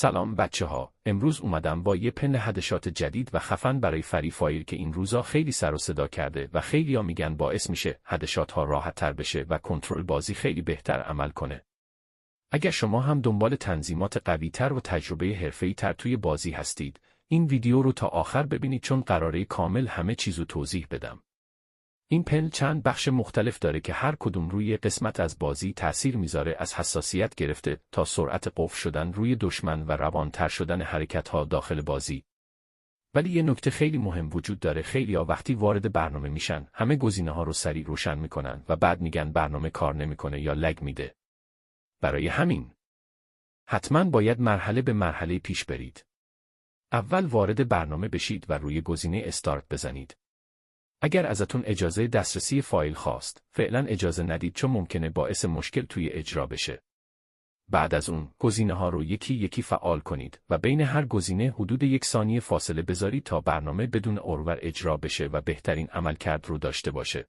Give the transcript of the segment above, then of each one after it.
سلام بچه‌ها، امروز اومدم با یه پن هدشات جدید و خفن برای فری فایر که این روزا خیلی سر و صدا کرده و خیلیا میگن باعث میشه هدشات ها راحت تر بشه و کنترل بازی خیلی بهتر عمل کنه. اگر شما هم دنبال تنظیمات قوی تر و تجربه حرفه‌ای تر توی بازی هستید، این ویدیو رو تا آخر ببینید چون قراره کامل همه چیزو توضیح بدم. این پن چند بخش مختلف داره که هر کدوم روی قسمت از بازی تأثیر میذاره، از حساسیت گرفته تا سرعت قفل شدن روی دشمن و روانتر شدن حرکت‌ها داخل بازی. ولی یه نکته خیلی مهم وجود داره. خیلیا وقتی وارد برنامه میشن، همه گزینه‌ها رو سریع روشن میکنن و بعد میگن برنامه کار نمیکنه یا لگ میده. برای همین حتما باید مرحله به مرحله پیش برید. اول وارد برنامه بشید و روی گزینه استارت بزنید. اگر ازتون اجازه دسترسی فایل خواست، فعلا اجازه ندید چون ممکنه باعث مشکل توی اجرا بشه. بعد از اون، گزینه‌ها رو یکی یکی فعال کنید و بین هر گزینه حدود 1 ثانیه فاصله بذارید تا برنامه بدون ارور اجرا بشه و بهترین عملکرد رو داشته باشه.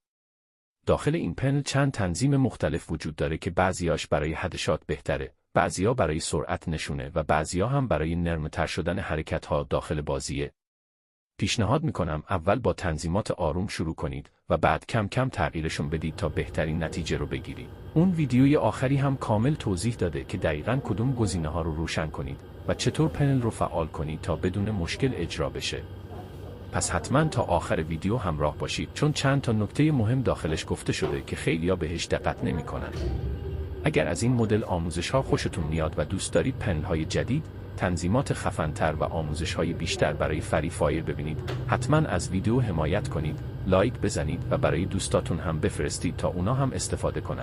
داخل این پنل چند تنظیم مختلف وجود داره که بعضیاش برای هدشات بهتره، بعضیا برای سرعت نشونه و بعضیا هم برای نرم‌تر شدن حرکت‌ها داخل بازیه. پیشنهاد میکنم اول با تنظیمات آروم شروع کنید و بعد کم کم تغییرشون بدید تا بهترین نتیجه رو بگیرید. اون ویدیوی آخری هم کامل توضیح داده که دقیقاً کدوم گزینه‌ها رو روشن کنید و چطور پنل رو فعال کنید تا بدون مشکل اجرا بشه. پس حتما تا آخر ویدیو همراه باشید چون چند تا نکته مهم داخلش گفته شده که خیلیا بهش دقت نمیکنن. اگر از این مدل آموزش‌ها خوشتون میاد و دوست دارید پنل‌های جدید، تنظیمات خفن‌تر و آموزش‌های بیشتر برای فری فایر ببینید، حتما از ویدیو حمایت کنید، لایک بزنید و برای دوستاتون هم بفرستید تا اونا هم استفاده کنن.